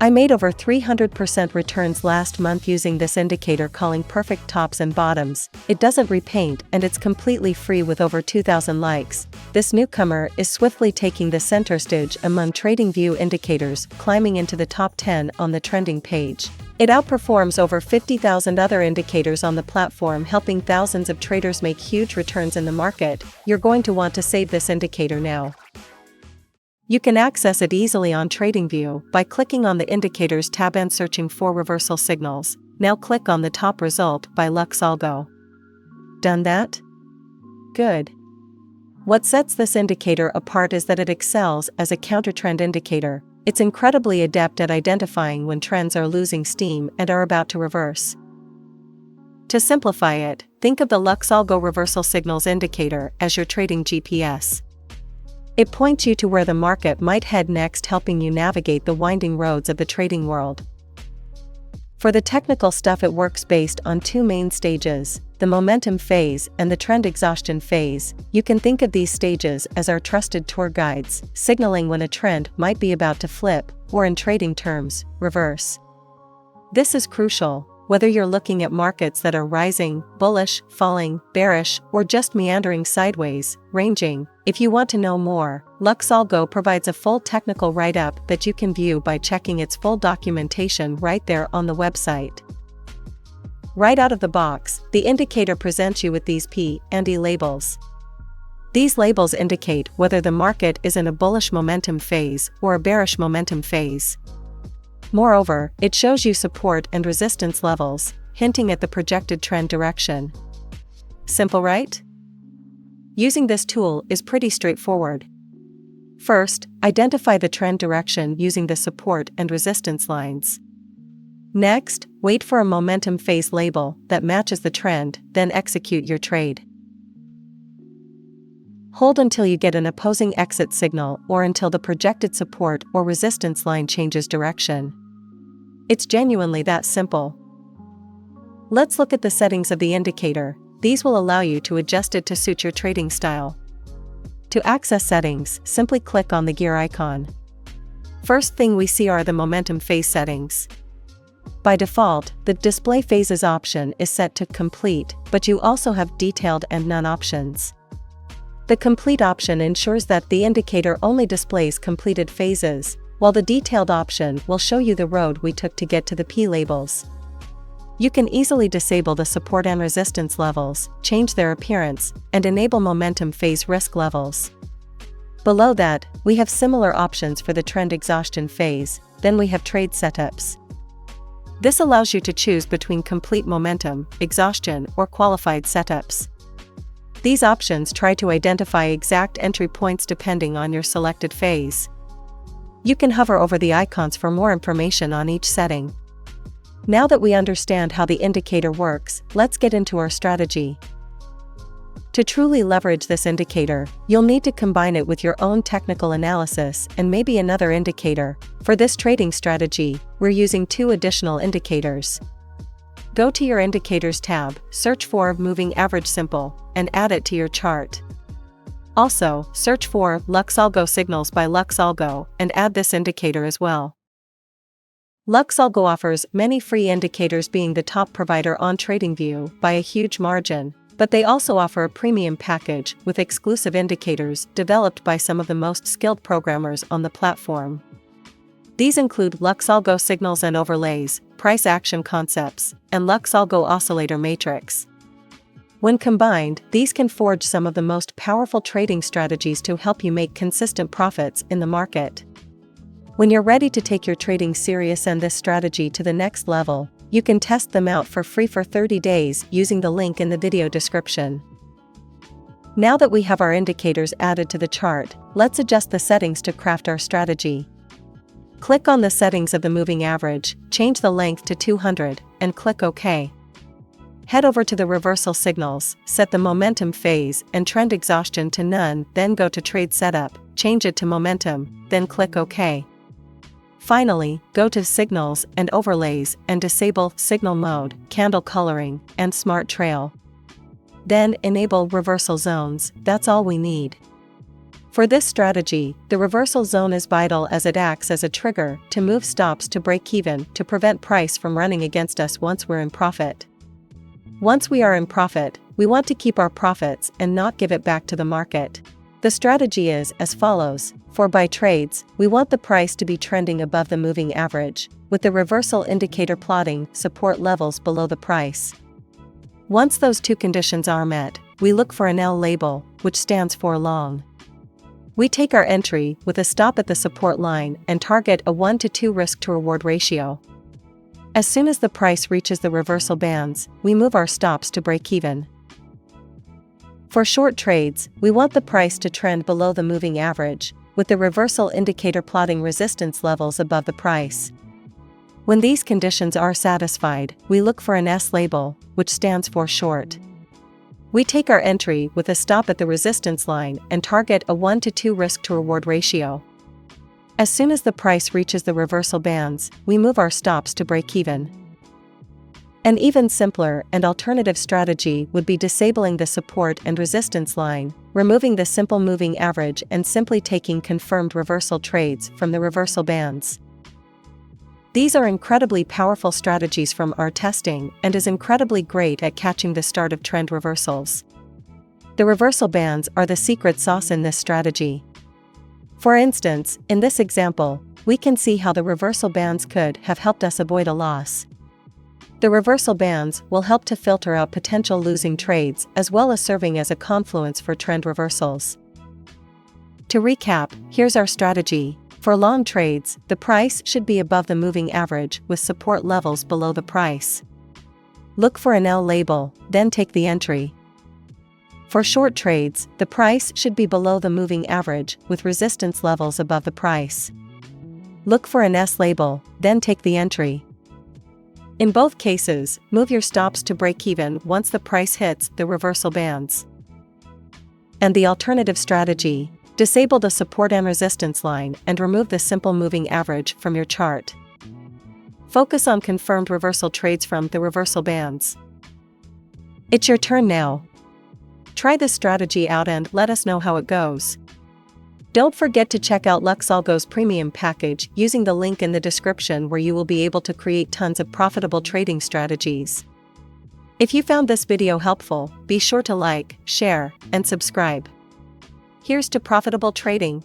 I made over 300% returns last month using this indicator, calling perfect tops and bottoms. It doesn't repaint and it's completely free with over 2,000 likes. This newcomer is swiftly taking the center stage among TradingView indicators, climbing into the top 10 on the trending page. It outperforms over 50,000 other indicators on the platform, helping thousands of traders make huge returns in the market. You're going to want to save this indicator now. You can access it easily on TradingView by clicking on the Indicators tab and searching for reversal signals. Now click on the top result by LuxAlgo. Done that? Good. What sets this indicator apart is that it excels as a counter-trend indicator. It's incredibly adept at identifying when trends are losing steam and are about to reverse. To simplify it, think of the LuxAlgo reversal signals indicator as your trading GPS. It points you to where the market might head next, helping you navigate the winding roads of the trading world. For the technical stuff, it works based on two main stages, the momentum phase and the trend exhaustion phase. You can think of these stages as our trusted tour guides, signaling when a trend might be about to flip, or in trading terms, reverse. This is crucial, whether you're looking at markets that are rising, bullish, falling, bearish, or just meandering sideways, ranging. If you want to know more, LuxAlgo provides a full technical write-up that you can view by checking its full documentation right there on the website. Right out of the box, the indicator presents you with these P and E labels. These labels indicate whether the market is in a bullish momentum phase or a bearish momentum phase. Moreover, it shows you support and resistance levels, hinting at the projected trend direction. Simple, right? Using this tool is pretty straightforward. First, identify the trend direction using the support and resistance lines. Next, wait for a momentum phase label that matches the trend, then execute your trade. Hold until you get an opposing exit signal or until the projected support or resistance line changes direction. It's genuinely that simple. Let's look at the settings of the indicator. These will allow you to adjust it to suit your trading style. To access settings, simply click on the gear icon. First thing we see are the momentum phase settings. By default, the Display Phases option is set to Complete, but you also have Detailed and None options. The Complete option ensures that the indicator only displays completed phases, while the Detailed option will show you the road we took to get to the P labels. You can easily disable the support and resistance levels, change their appearance, and enable momentum phase risk levels. Below that, we have similar options for the trend exhaustion phase. Then we have trade setups. This allows you to choose between complete momentum, exhaustion, or qualified setups. These options try to identify exact entry points depending on your selected phase. You can hover over the icons for more information on each setting. Now that we understand how the indicator works, let's get into our strategy. To truly leverage this indicator, you'll need to combine it with your own technical analysis and maybe another indicator. For this trading strategy, we're using two additional indicators. Go to your Indicators tab, search for Moving Average Simple, and add it to your chart. Also, search for LuxAlgo Signals by LuxAlgo and add this indicator as well. LuxAlgo offers many free indicators, being the top provider on TradingView by a huge margin, but they also offer a premium package with exclusive indicators developed by some of the most skilled programmers on the platform. These include LuxAlgo Signals and Overlays, Price Action Concepts, and LuxAlgo Oscillator Matrix. When combined, these can forge some of the most powerful trading strategies to help you make consistent profits in the market. When you're ready to take your trading serious and this strategy to the next level, you can test them out for free for 30 days using the link in the video description. Now that we have our indicators added to the chart, let's adjust the settings to craft our strategy. Click on the settings of the moving average, change the length to 200, and click OK. Head over to the reversal signals, set the momentum phase and trend exhaustion to none, then go to trade setup, change it to momentum, then click OK. Finally, go to Signals and Overlays and disable Signal Mode, Candle Coloring, and Smart Trail. Then enable Reversal Zones. That's all we need. For this strategy, the reversal zone is vital as it acts as a trigger to move stops to break even to prevent price from running against us once we're in profit. Once we are in profit, we want to keep our profits and not give it back to the market. The strategy is as follows. For buy trades, we want the price to be trending above the moving average, with the reversal indicator plotting support levels below the price. Once those two conditions are met, we look for an L label, which stands for long. We take our entry with a stop at the support line and target a 1-to-2 risk-to-reward ratio. As soon as the price reaches the reversal bands, we move our stops to break even. For short trades, we want the price to trend below the moving average, with the reversal indicator plotting resistance levels above the price. When these conditions are satisfied, we look for an S label, which stands for short. We take our entry with a stop at the resistance line and target a 1-to-2 risk-to-reward ratio. As soon as the price reaches the reversal bands, we move our stops to break even. An even simpler and alternative strategy would be disabling the support and resistance line, removing the simple moving average and simply taking confirmed reversal trades from the reversal bands. These are incredibly powerful strategies from our testing and is incredibly great at catching the start of trend reversals. The reversal bands are the secret sauce in this strategy. For instance, in this example, we can see how the reversal bands could have helped us avoid a loss. The reversal bands will help to filter out potential losing trades as well as serving as a confluence for trend reversals. To recap, here's our strategy. For long trades, the price should be above the moving average with support levels below the price. Look for an L label, then take the entry. For short trades, the price should be below the moving average with resistance levels above the price. Look for an S label, then take the entry. In both cases, move your stops to break even once the price hits the reversal bands. And the alternative strategy: disable the support and resistance line and remove the simple moving average from your chart. Focus on confirmed reversal trades from the reversal bands. It's your turn now. Try this strategy out and let us know how it goes. Don't forget to check out LuxAlgo's premium package using the link in the description, where you will be able to create tons of profitable trading strategies. If you found this video helpful, be sure to like, share, and subscribe. Here's to profitable trading.